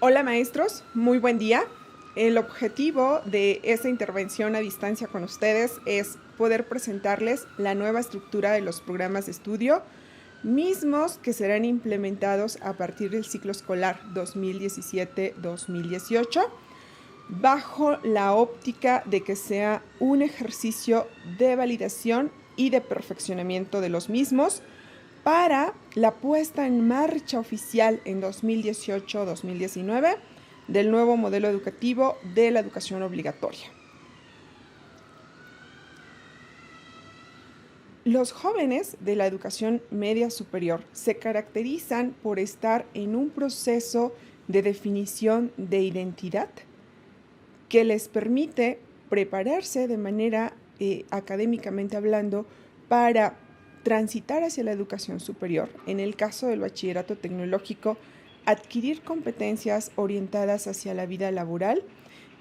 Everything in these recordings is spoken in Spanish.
Hola maestros, muy buen día. El objetivo de esta intervención a distancia con ustedes es poder presentarles la nueva estructura de los programas de estudio, mismos que serán implementados a partir del ciclo escolar 2017-2018, bajo la óptica de que sea un ejercicio de validación y de perfeccionamiento de los mismos, para la puesta en marcha oficial en 2018-2019 del nuevo modelo educativo de la educación obligatoria. Los jóvenes de la educación media superior se caracterizan por estar en un proceso de definición de identidad que les permite prepararse de manera académicamente hablando para transitar hacia la educación superior. En el caso del bachillerato tecnológico, adquirir competencias orientadas hacia la vida laboral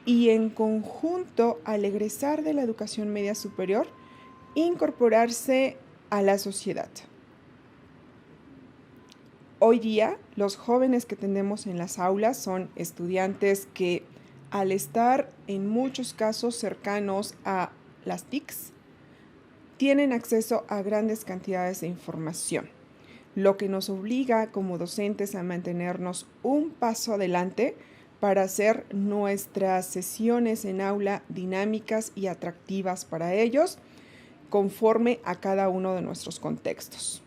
y en conjunto, al egresar de la educación media superior, incorporarse a la sociedad. Hoy día, los jóvenes que tenemos en las aulas son estudiantes que, al estar en muchos casos cercanos a las TICs, tienen acceso a grandes cantidades de información, lo que nos obliga como docentes a mantenernos un paso adelante para hacer nuestras sesiones en aula dinámicas y atractivas para ellos, conforme a cada uno de nuestros contextos.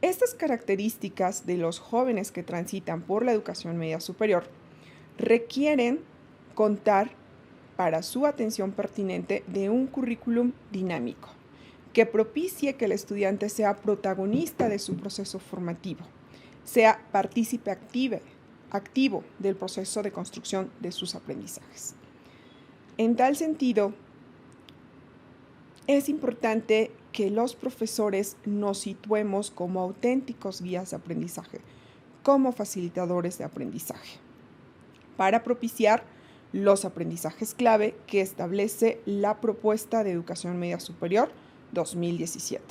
Estas características de los jóvenes que transitan por la educación media superior requieren contar para su atención pertinente de un currículum dinámico que propicie que el estudiante sea protagonista de su proceso formativo, sea partícipe activo del proceso de construcción de sus aprendizajes. En tal sentido, es importante que los profesores nos situemos como auténticos guías de aprendizaje, como facilitadores de aprendizaje, para propiciar los aprendizajes clave que establece la propuesta de educación media superior 2017.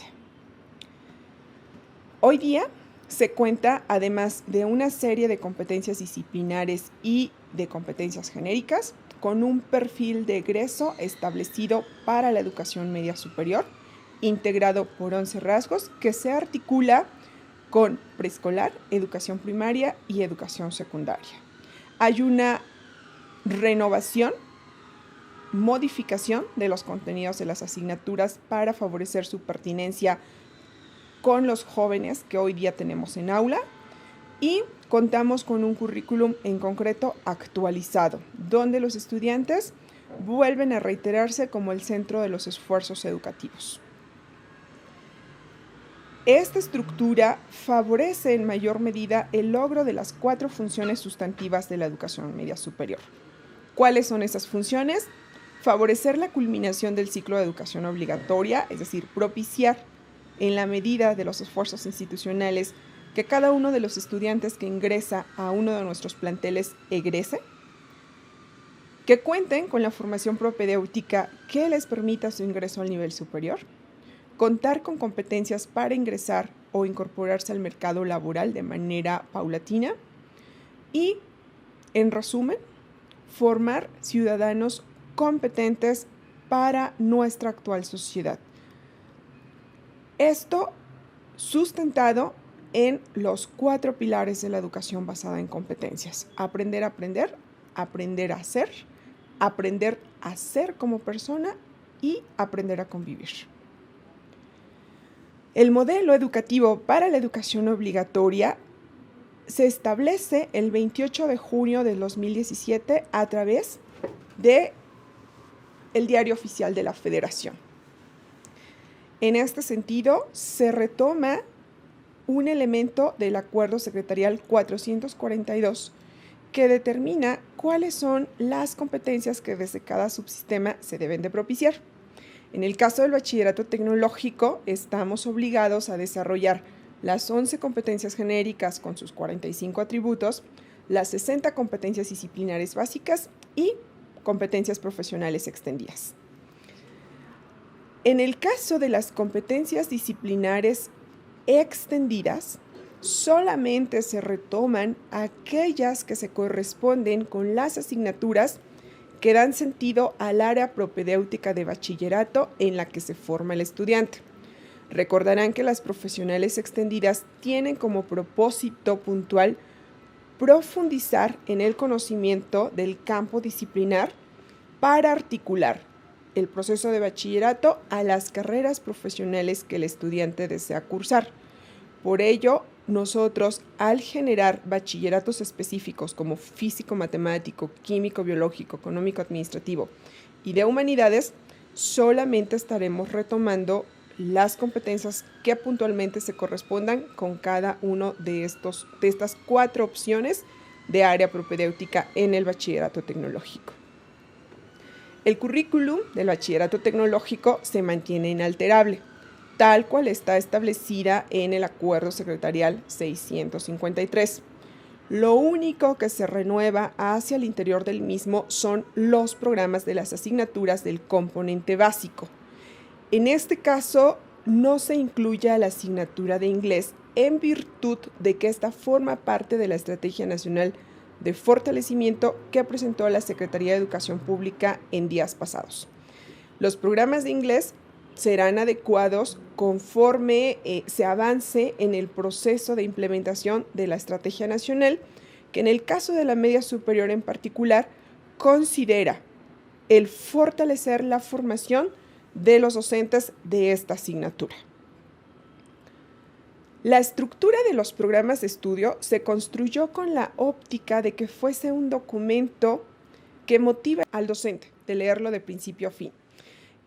Hoy día se cuenta, además de una serie de competencias disciplinares y de competencias genéricas, con un perfil de egreso establecido para la educación media superior, integrado por 11 rasgos que se articula con preescolar, educación primaria y educación secundaria. Hay una renovación, modificación de los contenidos de las asignaturas para favorecer su pertinencia con los jóvenes que hoy día tenemos en aula, y contamos con un currículum en concreto actualizado, donde los estudiantes vuelven a reiterarse como el centro de los esfuerzos educativos. Esta estructura favorece en mayor medida el logro de las 4 funciones sustantivas de la educación media superior. ¿Cuáles son esas funciones? Favorecer la culminación del ciclo de educación obligatoria, es decir, propiciar en la medida de los esfuerzos institucionales que cada uno de los estudiantes que ingresa a uno de nuestros planteles egrese, que cuenten con la formación propedéutica que les permita su ingreso al nivel superior, contar con competencias para ingresar o incorporarse al mercado laboral de manera paulatina y, en resumen, formar ciudadanos competentes para nuestra actual sociedad. Esto sustentado en los 4 pilares de la educación basada en competencias: aprender a aprender, aprender a ser como persona y aprender a convivir. El modelo educativo para la educación obligatoria se establece el 28 de junio de 2017 a través del Diario Oficial de la Federación. En este sentido, se retoma un elemento del Acuerdo Secretarial 442 que determina cuáles son las competencias que desde cada subsistema se deben de propiciar. En el caso del bachillerato tecnológico, estamos obligados a desarrollar las 11 competencias genéricas con sus 45 atributos, las 60 competencias disciplinares básicas y competencias profesionales extendidas. En el caso de las competencias disciplinares extendidas, solamente se retoman aquellas que se corresponden con las asignaturas que dan sentido al área propedéutica de bachillerato en la que se forma el estudiante. Recordarán que las profesionales extendidas tienen como propósito puntual profundizar en el conocimiento del campo disciplinar para articular el proceso de bachillerato a las carreras profesionales que el estudiante desea cursar. Por ello, nosotros, al generar bachilleratos específicos como físico, matemático, químico, biológico, económico, administrativo y de humanidades, solamente estaremos retomando las competencias que puntualmente se correspondan con cada uno de estas 4 opciones de área propedéutica en el bachillerato tecnológico. El currículum del bachillerato tecnológico se mantiene inalterable, tal cual está establecida en el Acuerdo Secretarial 653. Lo único que se renueva hacia el interior del mismo son los programas de las asignaturas del componente básico. En este caso, no se incluye a la asignatura de inglés en virtud de que esta forma parte de la Estrategia Nacional de Fortalecimiento que presentó la Secretaría de Educación Pública en días pasados. Los programas de inglés serán adecuados conforme se avance en el proceso de implementación de la Estrategia Nacional, que en el caso de la media superior en particular, considera el fortalecer la formación de los docentes de esta asignatura. La estructura de los programas de estudio se construyó con la óptica de que fuese un documento que motive al docente de leerlo de principio a fin.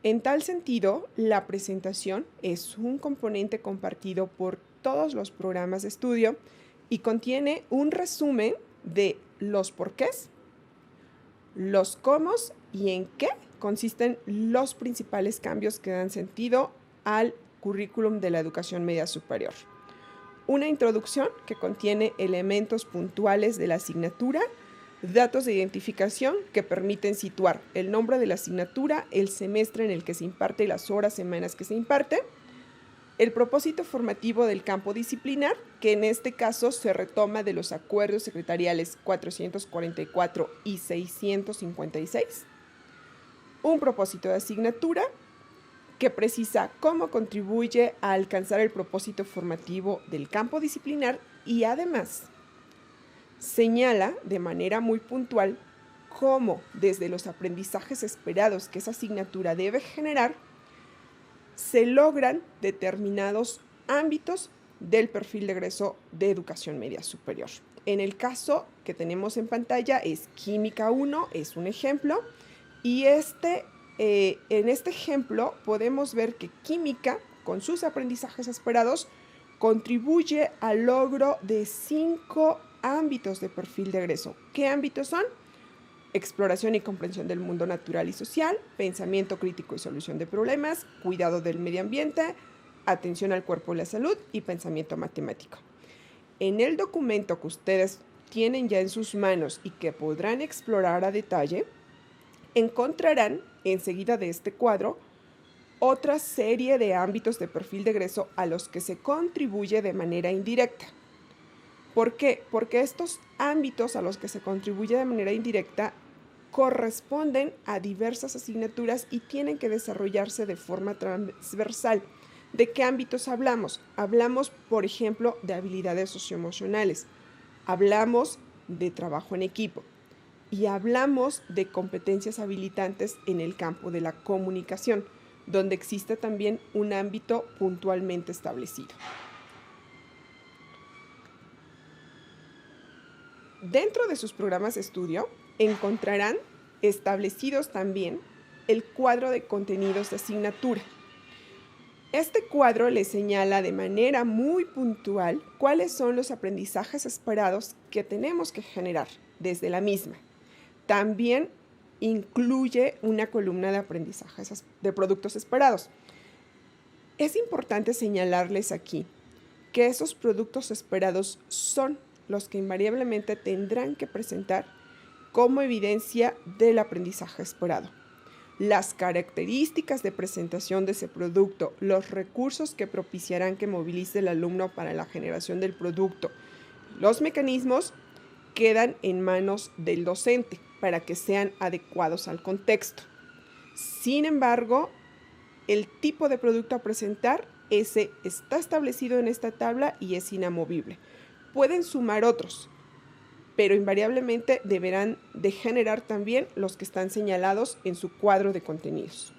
En tal sentido, la presentación es un componente compartido por todos los programas de estudio y contiene un resumen de los porqués, los cómo y en qué consisten los principales cambios que dan sentido al currículum de la educación media superior. Una introducción que contiene elementos puntuales de la asignatura, datos de identificación que permiten situar el nombre de la asignatura, el semestre en el que se imparte y las horas, semanas que se imparte, el propósito formativo del campo disciplinar, que en este caso se retoma de los acuerdos secretariales 444 y 656, un propósito de asignatura que precisa cómo contribuye a alcanzar el propósito formativo del campo disciplinar y además señala de manera muy puntual cómo desde los aprendizajes esperados que esa asignatura debe generar, se logran determinados ámbitos del perfil de egreso de educación media superior. En el caso que tenemos en pantalla es Química 1, es un ejemplo, y en este ejemplo podemos ver que Química, con sus aprendizajes esperados, contribuye al logro de 5 ámbitos de perfil de egreso. ¿Qué ámbitos son? Exploración y comprensión del mundo natural y social, pensamiento crítico y solución de problemas, cuidado del medio ambiente, atención al cuerpo y la salud y pensamiento matemático. En el documento que ustedes tienen ya en sus manos y que podrán explorar a detalle, encontrarán enseguida de este cuadro otra serie de ámbitos de perfil de egreso a los que se contribuye de manera indirecta. ¿Por qué? Porque estos ámbitos a los que se contribuye de manera indirecta corresponden a diversas asignaturas y tienen que desarrollarse de forma transversal. ¿De qué ámbitos hablamos? Hablamos, por ejemplo, de habilidades socioemocionales, hablamos de trabajo en equipo y hablamos de competencias habilitantes en el campo de la comunicación, donde existe también un ámbito puntualmente establecido. Dentro de sus programas de estudio encontrarán establecidos también el cuadro de contenidos de asignatura. Este cuadro les señala de manera muy puntual cuáles son los aprendizajes esperados que tenemos que generar desde la misma. También incluye una columna de aprendizajes de productos esperados. Es importante señalarles aquí que esos productos esperados son los que invariablemente tendrán que presentar como evidencia del aprendizaje esperado. las características de presentación de ese producto, los recursos que propiciarán que movilice el alumno para la generación del producto, los mecanismos quedan en manos del docente para que sean adecuados al contexto. Sin embargo, el tipo de producto a presentar, ese está establecido en esta tabla y es inamovible. Pueden sumar otros, pero invariablemente deberán de generar también los que están señalados en su cuadro de contenidos.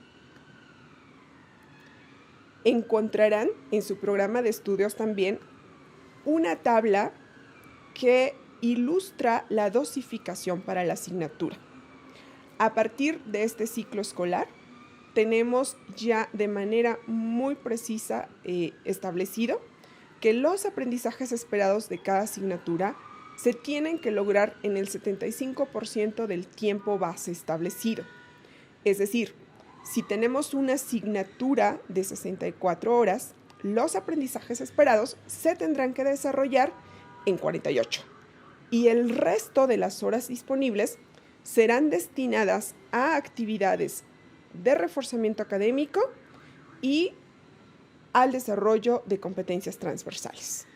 Encontrarán en su programa de estudios también una tabla que ilustra la dosificación para la asignatura. A partir de este ciclo escolar, tenemos ya de manera muy precisa establecido que los aprendizajes esperados de cada asignatura se tienen que lograr en el 75% del tiempo base establecido. Es decir, si tenemos una asignatura de 64 horas, los aprendizajes esperados se tendrán que desarrollar en 48 y el resto de las horas disponibles serán destinadas a actividades de reforzamiento académico y al desarrollo de competencias transversales,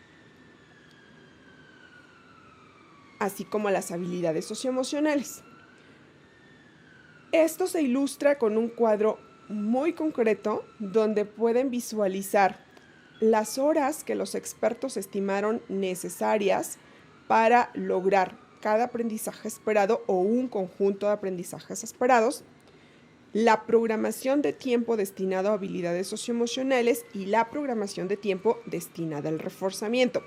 así como a las habilidades socioemocionales. Esto se ilustra con un cuadro muy concreto donde pueden visualizar las horas que los expertos estimaron necesarias para lograr cada aprendizaje esperado o un conjunto de aprendizajes esperados, la programación de tiempo destinado a habilidades socioemocionales y la programación de tiempo destinada al reforzamiento.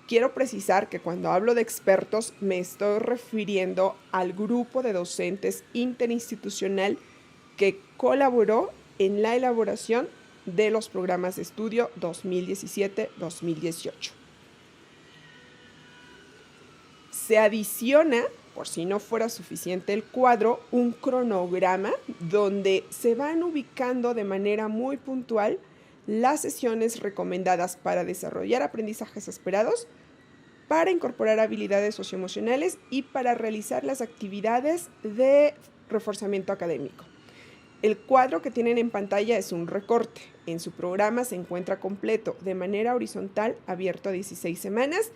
Quiero precisar que cuando hablo de expertos me estoy refiriendo al grupo de docentes interinstitucional que colaboró en la elaboración de los programas de estudio 2017-2018. Se adiciona, por si no fuera suficiente el cuadro, un cronograma donde se van ubicando de manera muy puntual las sesiones recomendadas para desarrollar aprendizajes esperados, para incorporar habilidades socioemocionales y para realizar las actividades de reforzamiento académico. El cuadro que tienen en pantalla es un recorte. En su programa se encuentra completo de manera horizontal, abierto a 16 semanas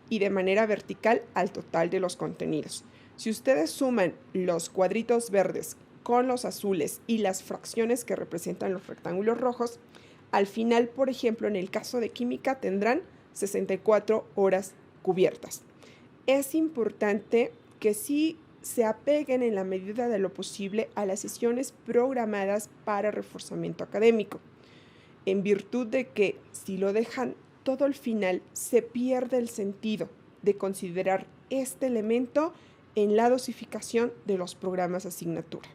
y de manera vertical al total de los contenidos. Si ustedes suman los cuadritos verdes con los azules y las fracciones que representan los rectángulos rojos, al final, por ejemplo, en el caso de química tendrán 64 horas cubiertas. Es importante que sí se apeguen en la medida de lo posible a las sesiones programadas para reforzamiento académico, en virtud de que si lo dejan todo al final, se pierde el sentido de considerar este elemento en la dosificación de los programas de asignatura.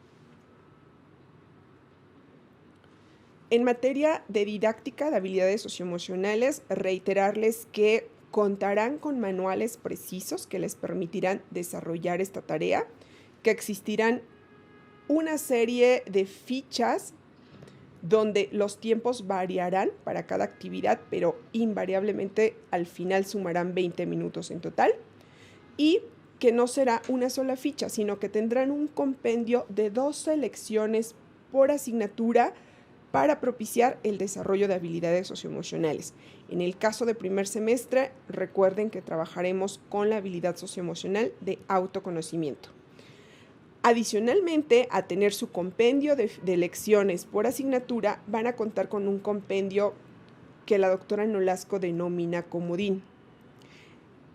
En materia de didáctica de habilidades socioemocionales, reiterarles que contarán con manuales precisos que les permitirán desarrollar esta tarea, que existirán una serie de fichas donde los tiempos variarán para cada actividad, pero invariablemente al final sumarán 20 minutos en total, y que no será una sola ficha, sino que tendrán un compendio de 12 lecciones por asignatura para propiciar el desarrollo de habilidades socioemocionales. En el caso de primer semestre, recuerden que trabajaremos con la habilidad socioemocional de autoconocimiento. Adicionalmente, a tener su compendio de lecciones por asignatura, van a contar con un compendio que la doctora Nolasco denomina comodín.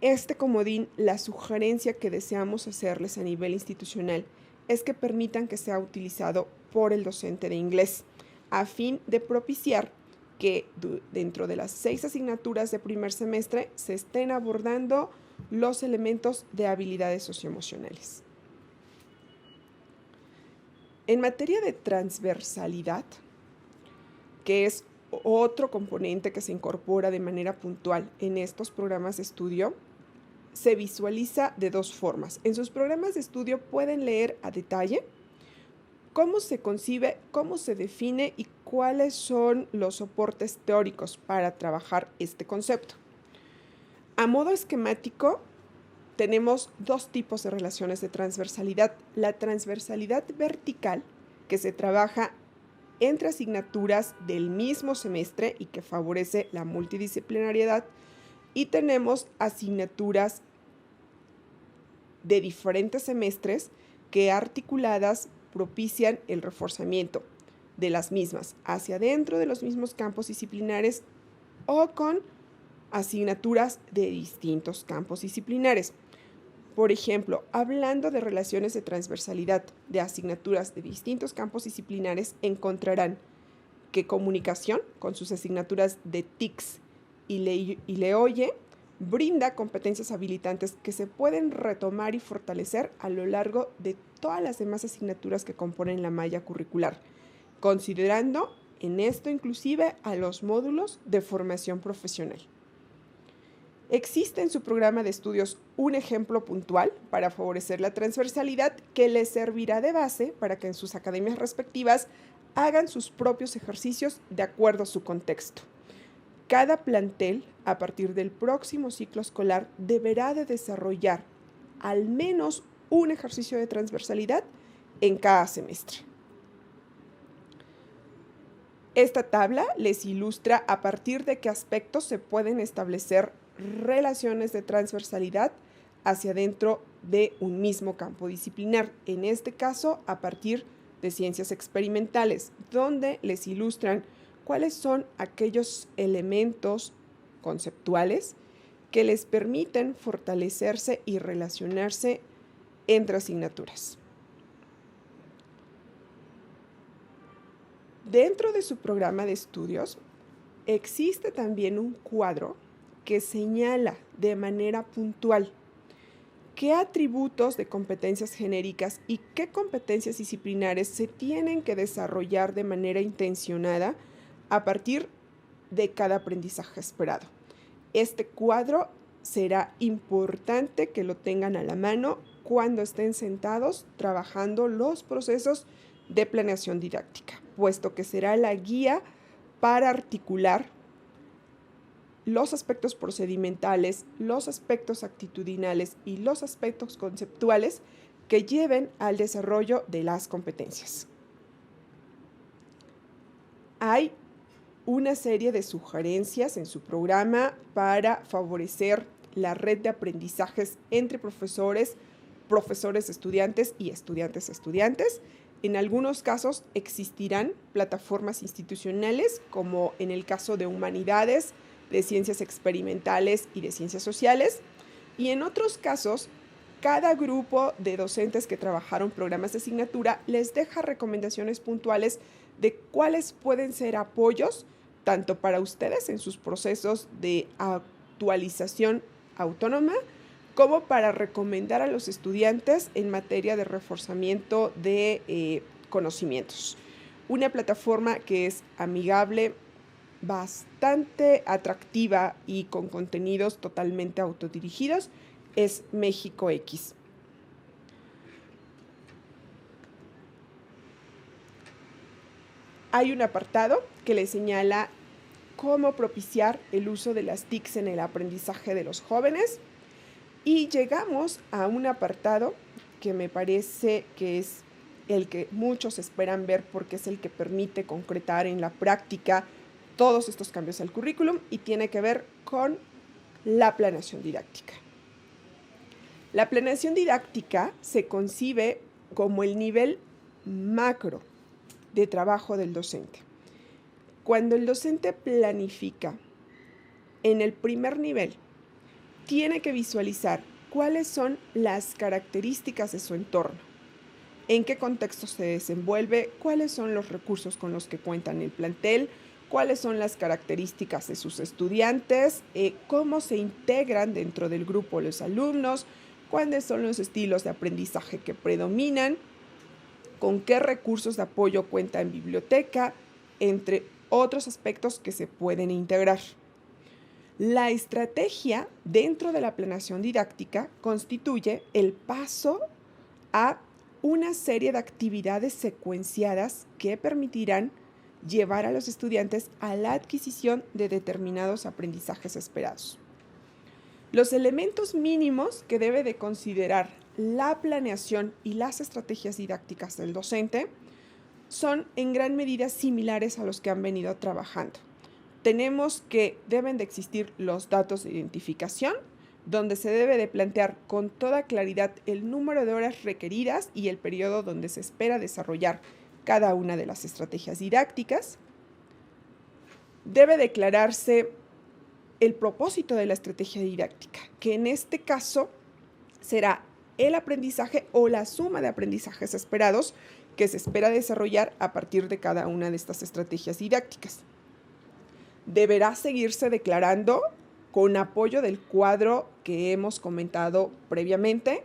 Este comodín, la sugerencia que deseamos hacerles a nivel institucional es que permitan que sea utilizado por el docente de inglés, a fin de propiciar que dentro de las 6 asignaturas de primer semestre se estén abordando los elementos de habilidades socioemocionales. En materia de transversalidad, que es otro componente que se incorpora de manera puntual en estos programas de estudio, se visualiza de dos formas. En sus programas de estudio pueden leer a detalle cómo se concibe, cómo se define y cuáles son los soportes teóricos para trabajar este concepto. A modo esquemático, tenemos dos tipos de relaciones de transversalidad. La transversalidad vertical que se trabaja entre asignaturas del mismo semestre y que favorece la multidisciplinariedad. Y tenemos asignaturas de diferentes semestres que articuladas propician el reforzamiento de las mismas hacia dentro de los mismos campos disciplinares o con asignaturas de distintos campos disciplinares. Por ejemplo, hablando de relaciones de transversalidad de asignaturas de distintos campos disciplinares, encontrarán que comunicación, con sus asignaturas de TICS y LEOIE, brinda competencias habilitantes que se pueden retomar y fortalecer a lo largo de todas las demás asignaturas que componen la malla curricular, considerando en esto inclusive a los módulos de formación profesional. Existe en su programa de estudios un ejemplo puntual para favorecer la transversalidad que les servirá de base para que en sus academias respectivas hagan sus propios ejercicios de acuerdo a su contexto. Cada plantel, a partir del próximo ciclo escolar, deberá de desarrollar al menos un ejercicio de transversalidad en cada semestre. Esta tabla les ilustra a partir de qué aspectos se pueden establecer relaciones de transversalidad hacia dentro de un mismo campo disciplinar, en este caso a partir de ciencias experimentales, donde les ilustran cuáles son aquellos elementos conceptuales que les permiten fortalecerse y relacionarse entre asignaturas. Dentro de su programa de estudios existe también un cuadro que señala de manera puntual qué atributos de competencias genéricas y qué competencias disciplinares se tienen que desarrollar de manera intencionada a partir de cada aprendizaje esperado. Este cuadro será importante que lo tengan a la mano cuando estén sentados trabajando los procesos de planeación didáctica, puesto que será la guía para articular los aspectos procedimentales, los aspectos actitudinales y los aspectos conceptuales que lleven al desarrollo de las competencias. Hay una serie de sugerencias en su programa para favorecer la red de aprendizajes entre profesores, estudiantes y estudiantes. En algunos casos existirán plataformas institucionales, como en el caso de humanidades, de ciencias experimentales y de ciencias sociales, y en otros casos, cada grupo de docentes que trabajaron programas de asignatura les deja recomendaciones puntuales de cuáles pueden ser apoyos tanto para ustedes en sus procesos de actualización autónoma, como para recomendar a los estudiantes en materia de reforzamiento de conocimientos. Una plataforma que es amigable, bastante atractiva y con contenidos totalmente autodirigidos es México X. Hay un apartado que le señala cómo propiciar el uso de las TICs en el aprendizaje de los jóvenes, y llegamos a un apartado que me parece que es el que muchos esperan ver porque es el que permite concretar en la práctica todos estos cambios al currículum y tiene que ver con la planeación didáctica. La planeación didáctica se concibe como el nivel macro de trabajo del docente. Cuando el docente planifica en el primer nivel, tiene que visualizar cuáles son las características de su entorno, en qué contexto se desenvuelve, cuáles son los recursos con los que cuentan el plantel, cuáles son las características de sus estudiantes, cómo se integran dentro del grupo los alumnos, cuáles son los estilos de aprendizaje que predominan, con qué recursos de apoyo cuenta en biblioteca, entre otros aspectos que se pueden integrar. La estrategia dentro de la planeación didáctica constituye el paso a una serie de actividades secuenciadas que permitirán llevar a los estudiantes a la adquisición de determinados aprendizajes esperados. Los elementos mínimos que debe de considerar la planeación y las estrategias didácticas del docente son en gran medida similares a los que han venido trabajando. Tenemos que deben de existir los datos de identificación, donde se debe de plantear con toda claridad el número de horas requeridas y el periodo donde se espera desarrollar cada una de las estrategias didácticas. Debe declararse el propósito de la estrategia didáctica, que en este caso será el aprendizaje o la suma de aprendizajes esperados que se espera desarrollar a partir de cada una de estas estrategias didácticas. Deberá seguirse declarando con apoyo del cuadro que hemos comentado previamente,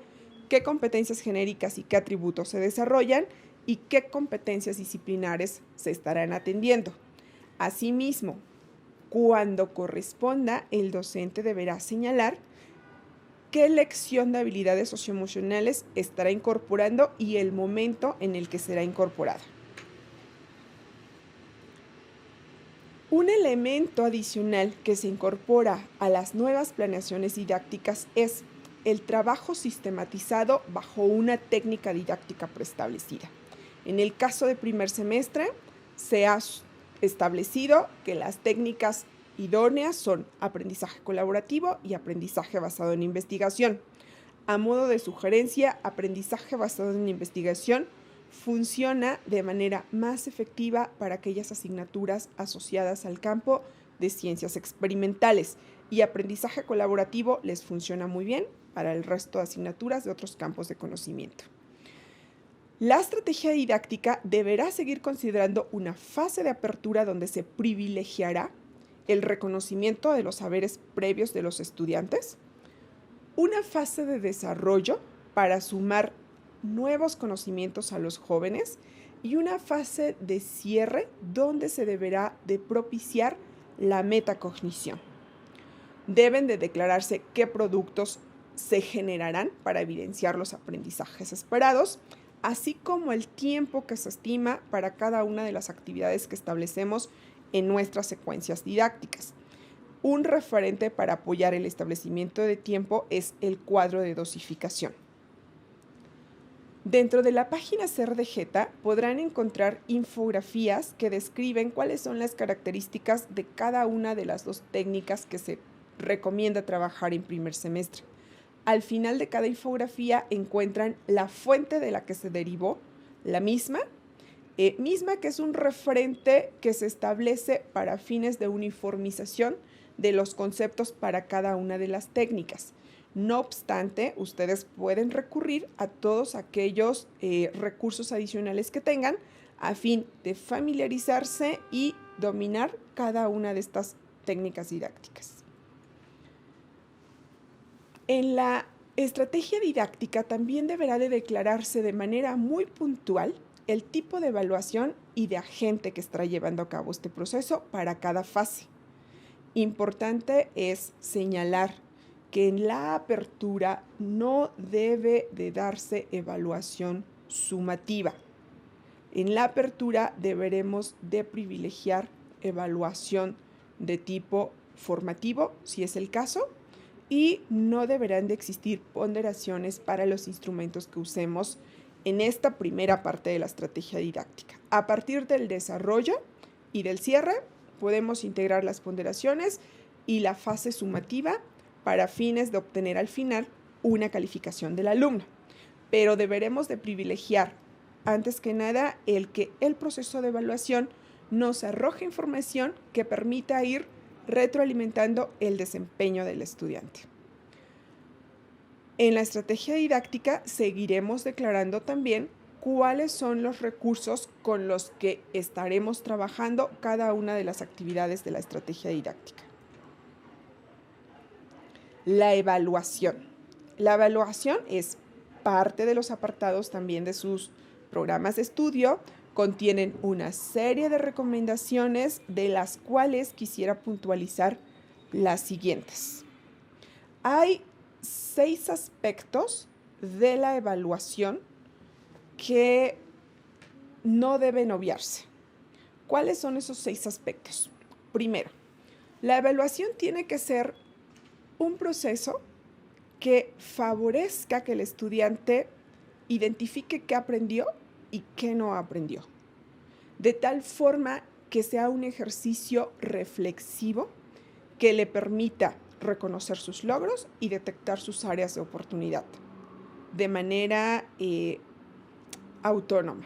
qué competencias genéricas y qué atributos se desarrollan y qué competencias disciplinares se estarán atendiendo. Asimismo, cuando corresponda, el docente deberá señalar qué lección de habilidades socioemocionales estará incorporando y el momento en el que será incorporada. Un elemento adicional que se incorpora a las nuevas planeaciones didácticas es el trabajo sistematizado bajo una técnica didáctica preestablecida. En el caso de primer semestre, se ha establecido que las técnicas idóneas son aprendizaje colaborativo y aprendizaje basado en investigación. A modo de sugerencia, aprendizaje basado en investigación funciona de manera más efectiva para aquellas asignaturas asociadas al campo de ciencias experimentales y aprendizaje colaborativo les funciona muy bien para el resto de asignaturas de otros campos de conocimiento. La estrategia didáctica deberá seguir considerando una fase de apertura donde se privilegiará el reconocimiento de los saberes previos de los estudiantes, una fase de desarrollo para sumar nuevos conocimientos a los jóvenes y una fase de cierre donde se deberá de propiciar la metacognición. Deben de declararse qué productos se generarán para evidenciar los aprendizajes esperados, así como el tiempo que se estima para cada una de las actividades que establecemos en nuestras secuencias didácticas. Un referente para apoyar el establecimiento de tiempo es el cuadro de dosificación. Dentro de la página CERDEJETA podrán encontrar infografías que describen cuáles son las características de cada una de las dos técnicas que se recomienda trabajar en primer semestre. Al final de cada infografía encuentran la fuente de la que se derivó la misma que es un referente que se establece para fines de uniformización de los conceptos para cada una de las técnicas. No obstante, ustedes pueden recurrir a todos aquellos recursos adicionales que tengan a fin de familiarizarse y dominar cada una de estas técnicas didácticas. En la estrategia didáctica también deberá de declararse de manera muy puntual el tipo de evaluación y de agente que estará llevando a cabo este proceso para cada fase. Importante es señalar que en la apertura no debe de darse evaluación sumativa. En la apertura deberemos de privilegiar evaluación de tipo formativo, si es el caso, y no deberán de existir ponderaciones para los instrumentos que usemos en esta primera parte de la estrategia didáctica. A partir del desarrollo y del cierre, podemos integrar las ponderaciones y la fase sumativa para fines de obtener al final una calificación del alumno. Pero deberemos de privilegiar, antes que nada, el que el proceso de evaluación nos arroje información que permita ir retroalimentando el desempeño del estudiante. En la estrategia didáctica seguiremos declarando también cuáles son los recursos con los que estaremos trabajando cada una de las actividades de la estrategia didáctica. La evaluación. La evaluación es parte de los apartados también de sus programas de estudio. Contienen una serie de recomendaciones de las cuales quisiera puntualizar las siguientes. Hay 6 aspectos de la evaluación que no deben obviarse. ¿Cuáles son esos 6 aspectos? Primero, la evaluación tiene que ser un proceso que favorezca que el estudiante identifique qué aprendió y qué no aprendió. de tal forma que sea un ejercicio reflexivo que le permita reconocer sus logros y detectar sus áreas de oportunidad de manera autónoma.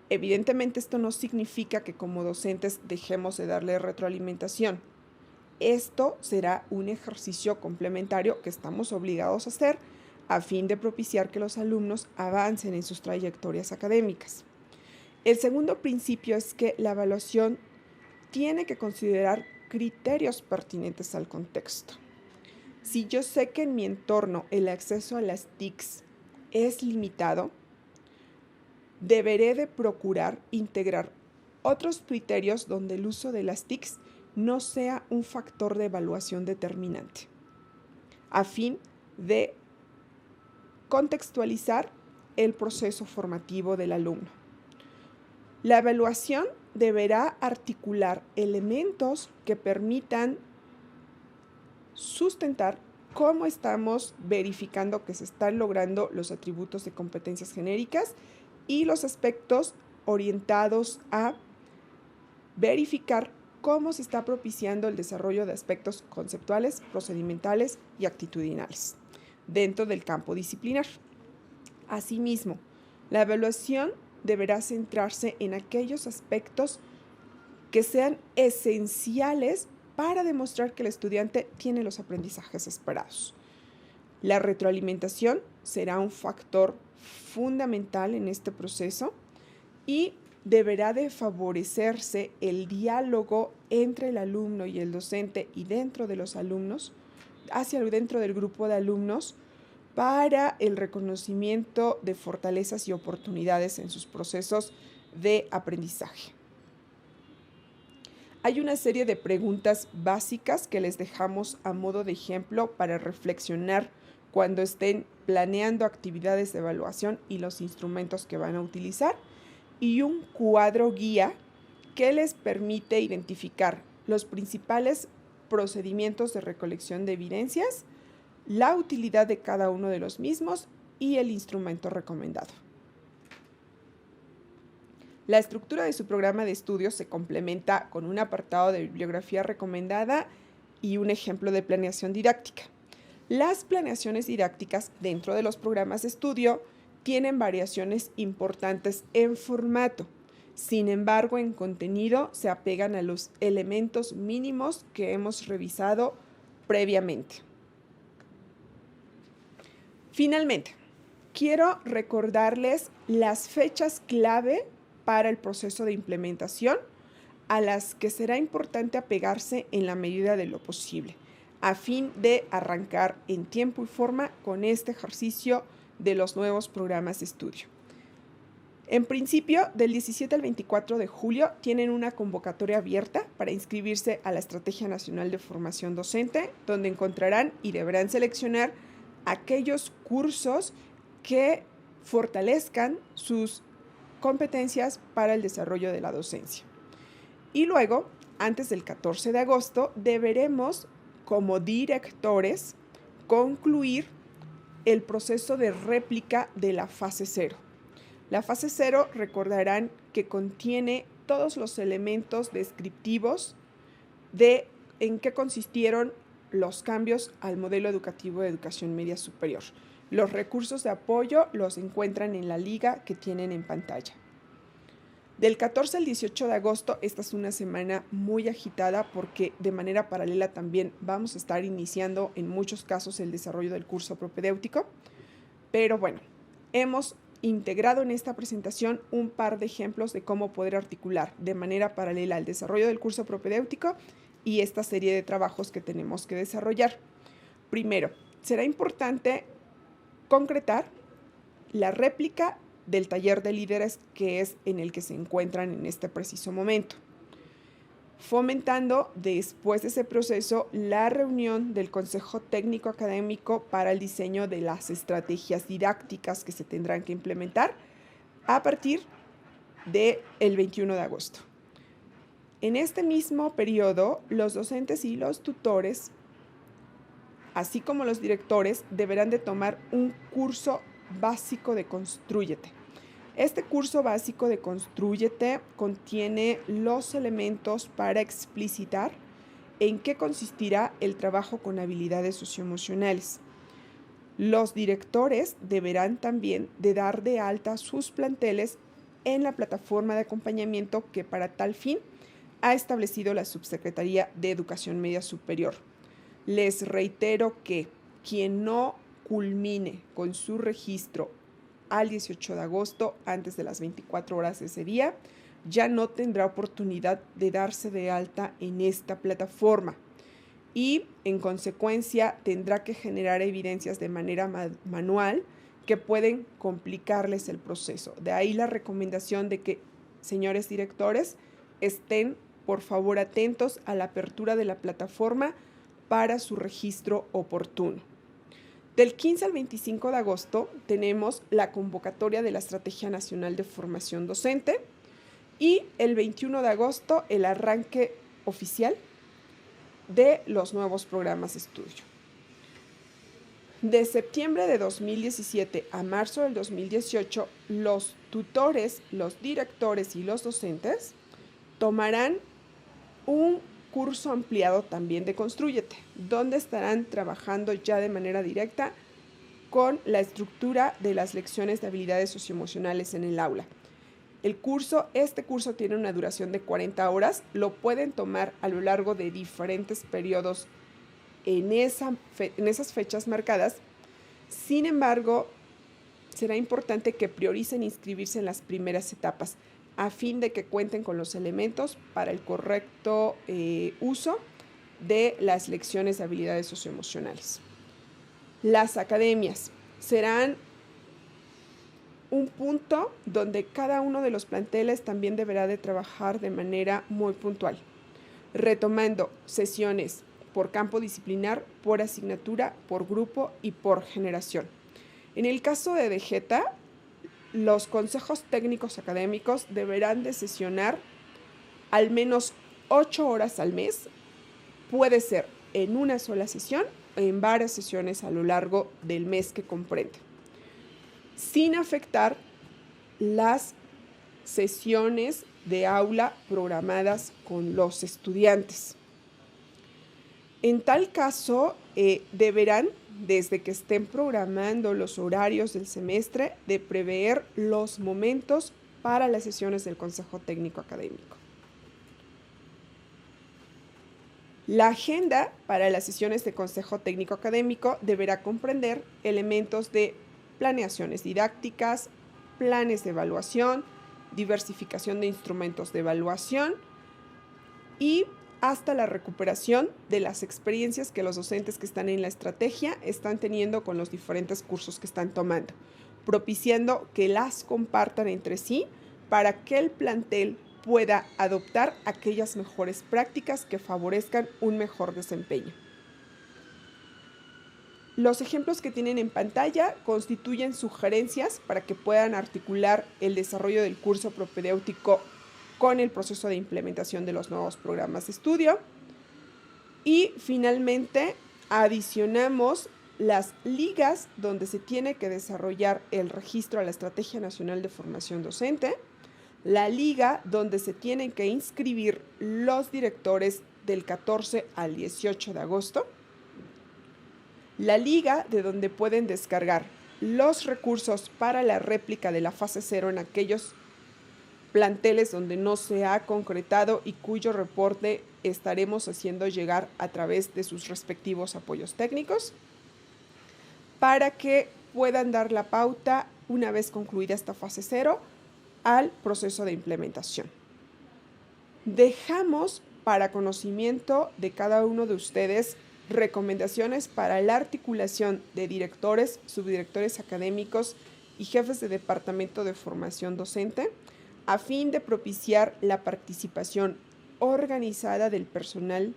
Evidentemente, esto no significa que como docentes dejemos de darle retroalimentación. Esto será un ejercicio complementario que estamos obligados a hacer a fin de propiciar que los alumnos avancen en sus trayectorias académicas. El segundo principio es que la evaluación tiene que considerar criterios pertinentes al contexto. Si yo sé que en mi entorno el acceso a las TICs es limitado, deberé de procurar integrar otros criterios donde el uso de las TICs no sea un factor de evaluación determinante, a fin de contextualizar el proceso formativo del alumno. La evaluación deberá articular elementos que permitan sustentar cómo estamos verificando que se están logrando los atributos de competencias genéricas y los aspectos orientados a verificar cómo se está propiciando el desarrollo de aspectos conceptuales, procedimentales y actitudinales dentro del campo disciplinar. Asimismo, la evaluación deberá centrarse en aquellos aspectos que sean esenciales para demostrar que el estudiante tiene los aprendizajes esperados. La retroalimentación será un factor fundamental en este proceso y deberá de favorecerse el diálogo entre el alumno y el docente y dentro de los alumnos, dentro del grupo de alumnos, para el reconocimiento de fortalezas y oportunidades en sus procesos de aprendizaje. Hay una serie de preguntas básicas que les dejamos a modo de ejemplo para reflexionar cuando estén planeando actividades de evaluación y los instrumentos que van a utilizar, y un cuadro guía que les permite identificar los principales procedimientos de recolección de evidencias, la utilidad de cada uno de los mismos y el instrumento recomendado. La estructura de su programa de estudios se complementa con un apartado de bibliografía recomendada y un ejemplo de planeación didáctica. Las planeaciones didácticas dentro de los programas de estudio tienen variaciones importantes en formato. Sin embargo, en contenido se apegan a los elementos mínimos que hemos revisado previamente. Finalmente, quiero recordarles las fechas clave para el proceso de implementación a las que será importante apegarse en la medida de lo posible, a fin de arrancar en tiempo y forma con este ejercicio de los nuevos programas de estudio. En principio, del 17 al 24 de julio tienen una convocatoria abierta para inscribirse a la Estrategia Nacional de Formación Docente, donde encontrarán y deberán seleccionar aquellos cursos que fortalezcan sus competencias para el desarrollo de la docencia. Y luego, antes del 14 de agosto, deberemos, como directores, concluir el proceso de réplica de la fase 0. La fase 0, recordarán que contiene todos los elementos descriptivos de en qué consistieron los cambios al modelo educativo de educación media superior. Los recursos de apoyo los encuentran en la liga que tienen en pantalla. Del 14 al 18 de agosto, esta es una semana muy agitada porque de manera paralela también vamos a estar iniciando en muchos casos el desarrollo del curso propedéutico. Pero bueno, hemos integrado en esta presentación un par de ejemplos de cómo poder articular de manera paralela el desarrollo del curso propedéutico y esta serie de trabajos que tenemos que desarrollar. Primero, será importante concretar la réplica del taller de líderes que es en el que se encuentran en este preciso momento, fomentando después de ese proceso la reunión del Consejo Técnico Académico para el diseño de las estrategias didácticas que se tendrán que implementar a partir del 21 de agosto. En este mismo periodo, los docentes y los tutores, así como los directores, deberán de tomar un curso básico de Constrúyete. Este curso básico de Constrúyete contiene los elementos para explicitar en qué consistirá el trabajo con habilidades socioemocionales. Los directores deberán también de dar de alta sus planteles en la plataforma de acompañamiento que para tal fin ha establecido la Subsecretaría de Educación Media Superior. Les reitero que quien no culmine con su registro al 18 de agosto, antes de las 24 horas de ese día, ya no tendrá oportunidad de darse de alta en esta plataforma y, en consecuencia, tendrá que generar evidencias de manera manual que pueden complicarles el proceso. De ahí la recomendación de que, señores directores, estén por favor atentos a la apertura de la plataforma para su registro oportuno. Del 15 al 25 de agosto tenemos la convocatoria de la Estrategia Nacional de Formación Docente y el 21 de agosto el arranque oficial de los nuevos programas de estudio. De septiembre de 2017 a marzo del 2018, los tutores, los directores y los docentes tomarán un curso ampliado también de Constrúyete, donde estarán trabajando ya de manera directa con la estructura de las lecciones de habilidades socioemocionales en el aula. Este curso tiene una duración de 40 horas, lo pueden tomar a lo largo de diferentes periodos en esas fechas marcadas. Sin embargo, será importante que prioricen inscribirse en las primeras etapas a fin de que cuenten con los elementos para el correcto uso de las lecciones de habilidades socioemocionales. Las academias serán un punto donde cada uno de los planteles también deberá de trabajar de manera muy puntual, retomando sesiones por campo disciplinar, por asignatura, por grupo y por generación. En el caso de DGETA, los consejos técnicos académicos deberán de sesionar al menos 8 horas al mes. Puede ser en una sola sesión o en varias sesiones a lo largo del mes que comprende, sin afectar las sesiones de aula programadas con los estudiantes. En tal caso, deberán, desde que estén programando los horarios del semestre, de prever los momentos para las sesiones del Consejo Técnico Académico. La agenda para las sesiones de Consejo Técnico Académico deberá comprender elementos de planeaciones didácticas, planes de evaluación, diversificación de instrumentos de evaluación y hasta la recuperación de las experiencias que los docentes que están en la estrategia están teniendo con los diferentes cursos que están tomando, propiciando que las compartan entre sí para que el plantel pueda adoptar aquellas mejores prácticas que favorezcan un mejor desempeño. Los ejemplos que tienen en pantalla constituyen sugerencias para que puedan articular el desarrollo del curso propedéutico con el proceso de implementación de los nuevos programas de estudio. Y finalmente adicionamos las ligas donde se tiene que desarrollar el registro a la Estrategia Nacional de Formación Docente, la liga donde se tienen que inscribir los directores del 14 al 18 de agosto, la liga de donde pueden descargar los recursos para la réplica de la fase 0 en aquellos planteles donde no se ha concretado y cuyo reporte estaremos haciendo llegar a través de sus respectivos apoyos técnicos, para que puedan dar la pauta, una vez concluida esta fase 0, al proceso de implementación. Dejamos para conocimiento de cada uno de ustedes recomendaciones para la articulación de directores, subdirectores académicos y jefes de departamento de formación docente, a fin de propiciar la participación organizada del personal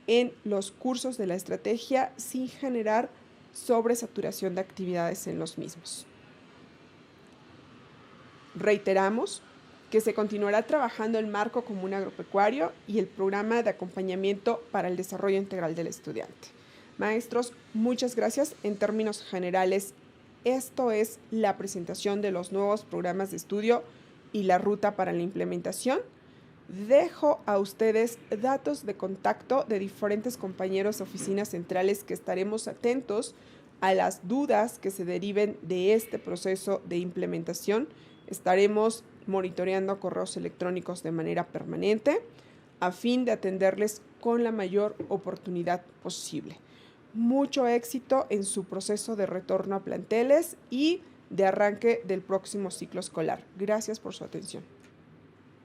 en los cursos de la estrategia sin generar sobresaturación de actividades en los mismos. Reiteramos que se continuará trabajando el marco común agropecuario y el programa de acompañamiento para el desarrollo integral del estudiante. Maestros, muchas gracias. En términos generales, Esto es la presentación de los nuevos programas de estudio y la ruta para la implementación. Dejo a ustedes datos de contacto de diferentes compañeros de oficinas centrales que estaremos atentos a las dudas que se deriven de este proceso de implementación. Estaremos monitoreando correos electrónicos de manera permanente a fin de atenderles con la mayor oportunidad posible. Mucho éxito en su proceso de retorno a planteles y de arranque del próximo ciclo escolar. Gracias por su atención.